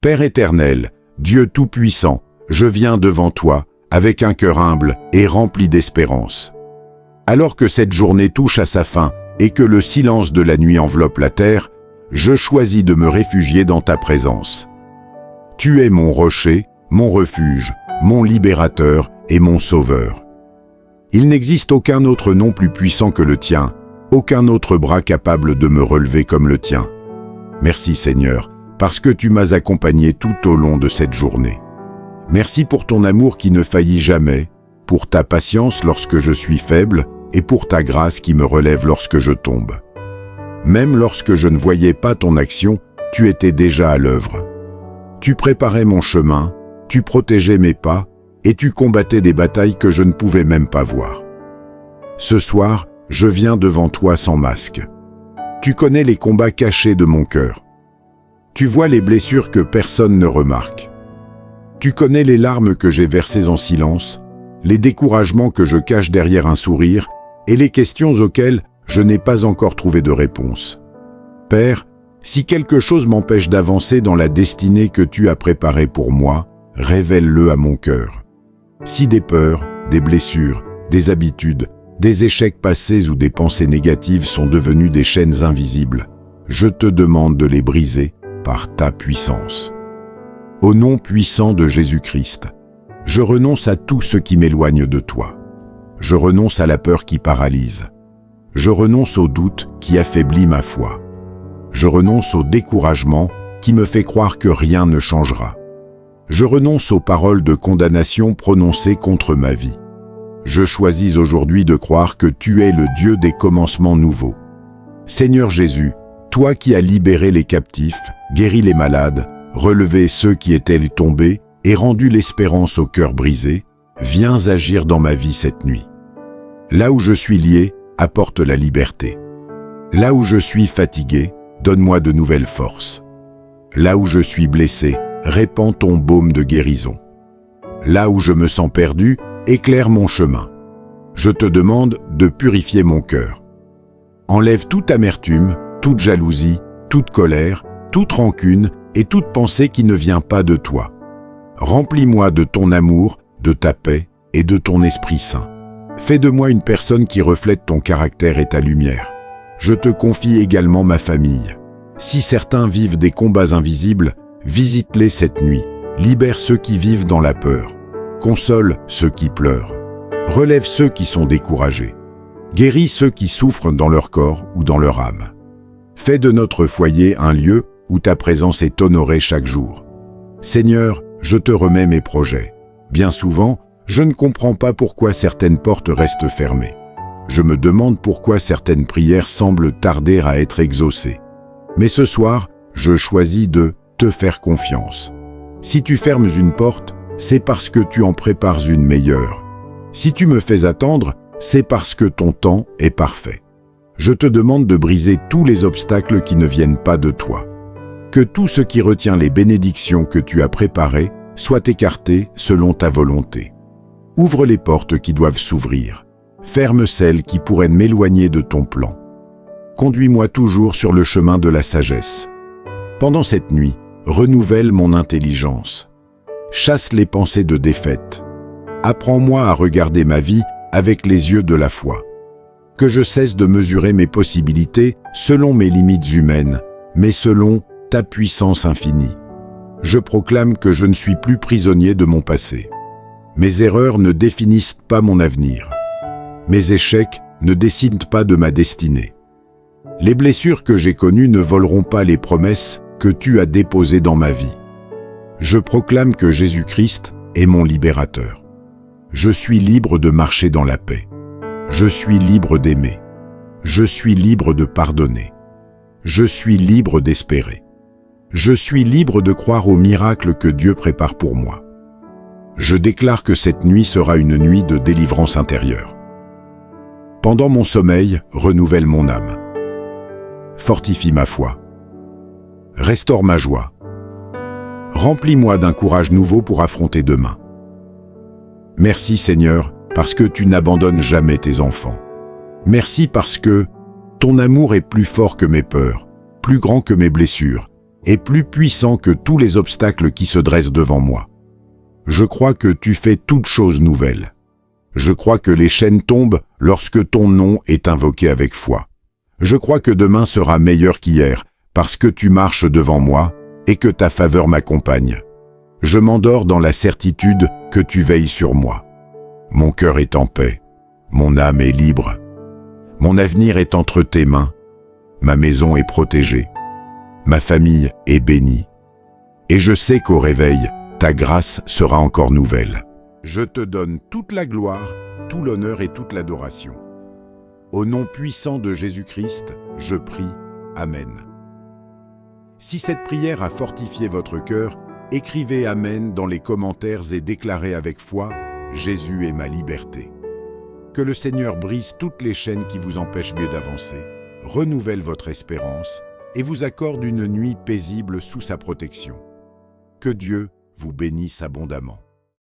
Père éternel, Dieu Tout-Puissant, je viens devant toi, avec un cœur humble et rempli d'espérance. Alors que cette journée touche à sa fin et que le silence de la nuit enveloppe la terre, je choisis de me réfugier dans ta présence. Tu es mon rocher, mon refuge, mon libérateur et mon sauveur. Il n'existe aucun autre nom plus puissant que le tien, aucun autre bras capable de me relever comme le tien. Merci Seigneur, parce que tu m'as accompagné tout au long de cette journée. Merci pour ton amour qui ne faillit jamais, pour ta patience lorsque je suis faible et pour ta grâce qui me relève lorsque je tombe. Même lorsque je ne voyais pas ton action, tu étais déjà à l'œuvre. Tu préparais mon chemin, tu protégeais mes pas et tu combattais des batailles que je ne pouvais même pas voir. Ce soir, je viens devant toi sans masque. Tu connais les combats cachés de mon cœur. Tu vois les blessures que personne ne remarque. Tu connais les larmes que j'ai versées en silence, les découragements que je cache derrière un sourire et les questions auxquelles je n'ai pas encore trouvé de réponse. Père, si quelque chose m'empêche d'avancer dans la destinée que tu as préparée pour moi, révèle-le à mon cœur. Si des peurs, des blessures, des habitudes, des échecs passés ou des pensées négatives sont devenus des chaînes invisibles, je te demande de les briser par ta puissance. Au nom puissant de Jésus-Christ, je renonce à tout ce qui m'éloigne de toi. Je renonce à la peur qui paralyse. Je renonce au doute qui affaiblit ma foi. Je renonce au découragement qui me fait croire que rien ne changera. Je renonce aux paroles de condamnation prononcées contre ma vie. Je choisis aujourd'hui de croire que tu es le Dieu des commencements nouveaux. Seigneur Jésus, toi qui as libéré les captifs, guéri les malades, relevé ceux qui étaient tombés et rendu l'espérance au cœur brisé, viens agir dans ma vie cette nuit. Là où je suis lié, apporte la liberté. Là où je suis fatigué, donne-moi de nouvelles forces. Là où je suis blessé, répands ton baume de guérison. Là où je me sens perdu, éclaire mon chemin. Je te demande de purifier mon cœur. Enlève toute amertume, toute jalousie, toute colère, toute rancune et toute pensée qui ne vient pas de toi. Remplis-moi de ton amour, de ta paix et de ton Esprit Saint. Fais de moi une personne qui reflète ton caractère et ta lumière. Je te confie également ma famille. Si certains vivent des combats invisibles, visite-les cette nuit. Libère ceux qui vivent dans la peur. Console ceux qui pleurent. Relève ceux qui sont découragés. Guéris ceux qui souffrent dans leur corps ou dans leur âme. Fais de notre foyer un lieu où ta présence est honorée chaque jour. Seigneur, je te remets mes projets. Bien souvent, je ne comprends pas pourquoi certaines portes restent fermées. Je me demande pourquoi certaines prières semblent tarder à être exaucées. Mais ce soir, je choisis de te faire confiance. Si tu fermes une porte, c'est parce que tu en prépares une meilleure. Si tu me fais attendre, c'est parce que ton temps est parfait. Je te demande de briser tous les obstacles qui ne viennent pas de toi. Que tout ce qui retient les bénédictions que tu as préparées soit écarté selon ta volonté. Ouvre les portes qui doivent s'ouvrir. Ferme celles qui pourraient m'éloigner de ton plan. Conduis-moi toujours sur le chemin de la sagesse. Pendant cette nuit, renouvelle mon intelligence. Chasse les pensées de défaite. Apprends-moi à regarder ma vie avec les yeux de la foi. Que je cesse de mesurer mes possibilités selon mes limites humaines, mais selon ta puissance infinie. Je proclame que je ne suis plus prisonnier de mon passé. Mes erreurs ne définissent pas mon avenir. Mes échecs ne décident pas de ma destinée. Les blessures que j'ai connues ne voleront pas les promesses que tu as déposées dans ma vie. Je proclame que Jésus-Christ est mon libérateur. Je suis libre de marcher dans la paix. Je suis libre d'aimer. Je suis libre de pardonner. Je suis libre d'espérer. Je suis libre de croire aux miracles que Dieu prépare pour moi. Je déclare que cette nuit sera une nuit de délivrance intérieure. Pendant mon sommeil, renouvelle mon âme. Fortifie ma foi. Restaure ma joie. Remplis-moi d'un courage nouveau pour affronter demain. Merci Seigneur, parce que tu n'abandonnes jamais tes enfants. Merci parce que ton amour est plus fort que mes peurs, plus grand que mes blessures, est plus puissant que tous les obstacles qui se dressent devant moi. Je crois que tu fais toutes choses nouvelles. Je crois que les chaînes tombent lorsque ton nom est invoqué avec foi. Je crois que demain sera meilleur qu'hier, parce que tu marches devant moi et que ta faveur m'accompagne. Je m'endors dans la certitude que tu veilles sur moi. Mon cœur est en paix, mon âme est libre. Mon avenir est entre tes mains, ma maison est protégée, ma famille est bénie. Et je sais qu'au réveil, ta grâce sera encore nouvelle. Je te donne toute la gloire, tout l'honneur et toute l'adoration. Au nom puissant de Jésus-Christ, je prie. Amen. Si cette prière a fortifié votre cœur, écrivez Amen dans les commentaires et déclarez avec foi « Jésus est ma liberté ». Que le Seigneur brise toutes les chaînes qui vous empêchent mieux d'avancer, renouvelle votre espérance et vous accorde une nuit paisible sous sa protection. Que Dieu vous bénisse abondamment.